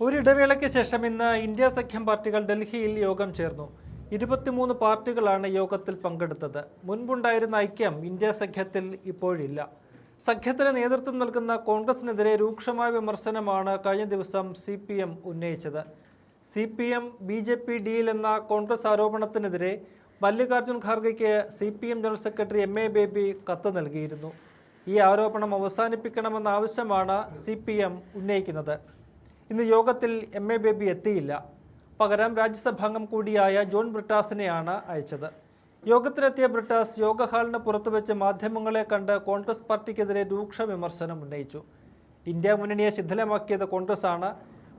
ഒരിടവേളയ്ക്ക് ശേഷം ഇന്ന് ഇന്ത്യ സഖ്യം പാർട്ടികൾ ഡൽഹിയിൽ യോഗം ചേർന്നു. 23 പാർട്ടികളാണ് യോഗത്തിൽ പങ്കെടുത്തത്. മുൻപുണ്ടായിരുന്ന ഐക്യം ഇന്ത്യ സഖ്യത്തിൽ ഇപ്പോഴില്ല. സഖ്യത്തിന് നേതൃത്വം നൽകുന്ന കോൺഗ്രസിനെതിരെ രൂക്ഷമായ വിമർശനമാണ് കഴിഞ്ഞ ദിവസം CPM ഉന്നയിച്ചത്. CPM BJP ഡീൽ എന്ന കോൺഗ്രസ് ആരോപണത്തിനെതിരെ മല്ലികാർജ്ജുൻ ഖാർഗെയ്ക്ക് CPM general secretary MA Baby കത്ത് നൽകിയിരുന്നു. ഈ ആരോപണം അവസാനിപ്പിക്കണമെന്ന ആവശ്യമാണ് CPM ഉന്നയിക്കുന്നത്. ഇന്ന് യോഗത്തിൽ MA ബേബി എത്തിയില്ല. പകരം രാജ്യസഭാംഗം കൂടിയായ ജോൺ ബ്രിട്ടാസിനെയാണ് അയച്ചത്. യോഗത്തിലെത്തിയ ബ്രിട്ടാസ് യോഗ ഹാളിന് പുറത്തുവെച്ച് മാധ്യമങ്ങളെ കണ്ട് കോൺഗ്രസ് പാർട്ടിക്കെതിരെ രൂക്ഷ വിമർശനം ഉന്നയിച്ചു. ഇന്ത്യ മുന്നണിയെ ശിഥിലമാക്കിയത് കോൺഗ്രസാണ്.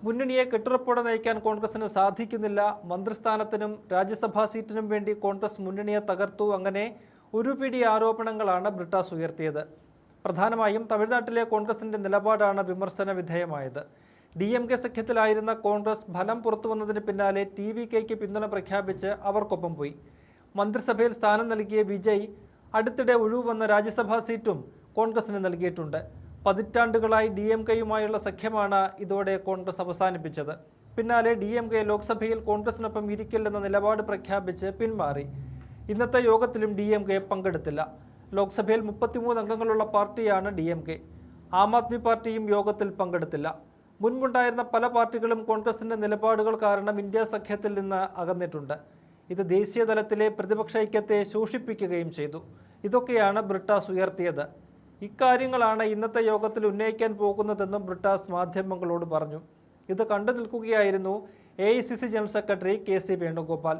മുന്നണിയെ കെട്ടുറപ്പോടെ നയിക്കാൻ കോൺഗ്രസിന് സാധിക്കുന്നില്ല. മന്ത്രിസ്ഥാനത്തിനും രാജ്യസഭാ സീറ്റിനും വേണ്ടി കോൺഗ്രസ് മുന്നണിയെ തകർത്തു. അങ്ങനെ ഒരു പിടി ആരോപണങ്ങളാണ് ബ്രിട്ടാസ് ഉയർത്തിയത്. പ്രധാനമായും തമിഴ്നാട്ടിലെ കോൺഗ്രസിന്റെ നിലപാടാണ് വിമർശന വിധേയമായത്. DMK സഖ്യത്തിലായിരുന്ന കോൺഗ്രസ് ഫലം പുറത്തുവന്നതിന് പിന്നാലെ TVKയ്ക്ക് പിന്തുണ പ്രഖ്യാപിച്ച് അവർക്കൊപ്പം പോയി. മന്ത്രിസഭയിൽ സ്ഥാനം നൽകിയ വിജയ് അടുത്തിടെ ഒഴിവുവന്ന രാജ്യസഭാ സീറ്റും കോൺഗ്രസിന് നൽകിയിട്ടുണ്ട്. പതിറ്റാണ്ടുകളായി DMKയുമായുള്ള സഖ്യമാണ് ഇതോടെ കോൺഗ്രസ് അവസാനിപ്പിച്ചത്. പിന്നാലെ DMK ലോക്സഭയിൽ കോൺഗ്രസിനൊപ്പം ഇരിക്കില്ലെന്ന നിലപാട് പ്രഖ്യാപിച്ച് പിന്മാറി. ഇന്നത്തെ യോഗത്തിലും DMK പങ്കെടുത്തില്ല. ലോക്സഭയിൽ 33 അംഗങ്ങളുള്ള പാർട്ടിയാണ് DMK. ആം ആദ്മി പാർട്ടിയും യോഗത്തിൽ പങ്കെടുത്തില്ല. മുൻപുണ്ടായിരുന്ന പല പാർട്ടികളും കോൺഗ്രസിന്റെ നിലപാടുകൾ കാരണം ഇന്ത്യ സഖ്യത്തിൽ നിന്ന് അകന്നിട്ടുണ്ട്. ഇത് ദേശീയ തലത്തിലെ പ്രതിപക്ഷ ഐക്യത്തെ ശോഷിപ്പിക്കുകയും ചെയ്തു. ഇതൊക്കെയാണ് ബ്രിട്ടാസ് ഉയർത്തിയത്. ഇക്കാര്യങ്ങളാണ് ഇന്നത്തെ യോഗത്തിൽ ഉന്നയിക്കാൻ പോകുന്നതെന്നും ബ്രിട്ടാസ് മാധ്യമങ്ങളോട് പറഞ്ഞു. ഇത് കണ്ടു നിൽക്കുകയായിരുന്നു AICC general secretary KC Venugopal.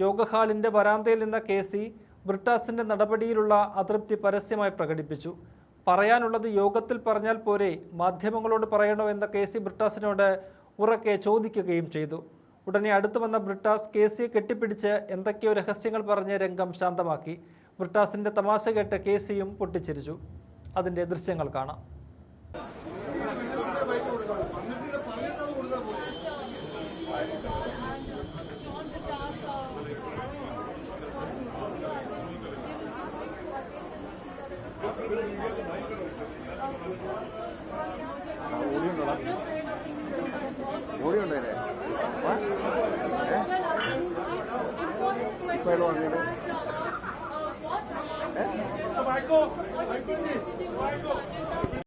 യോഗ ഹാളിന്റെ വരാന്തയിൽ നിന്ന KC ബ്രിട്ടാസിന്റെ നടപടിയിലുള്ള അതൃപ്തി പരസ്യമായി പ്രകടിപ്പിച്ചു. പറയാനുള്ളത് യോഗത്തിൽ പറഞ്ഞാൽ പോരെ, മാധ്യമങ്ങളോട് പറയണോ എന്ന KC ബ്രിട്ടാസിനോട് ഉറക്കെ ചോദിക്കുകയും ചെയ്തു. ഉടനെ അടുത്തു വന്ന ബ്രിട്ടാസ് KCയെ കെട്ടിപ്പിടിച്ച് എന്തൊക്കെയോ രഹസ്യങ്ങൾ പറഞ്ഞ് രംഗം ശാന്തമാക്കി. ബ്രിട്ടാസിന്റെ തമാശ കേട്ട് KCയും പൊട്ടിച്ചിരിച്ചു. അതിന്റെ ദൃശ്യങ്ങൾ കാണാം. Michael,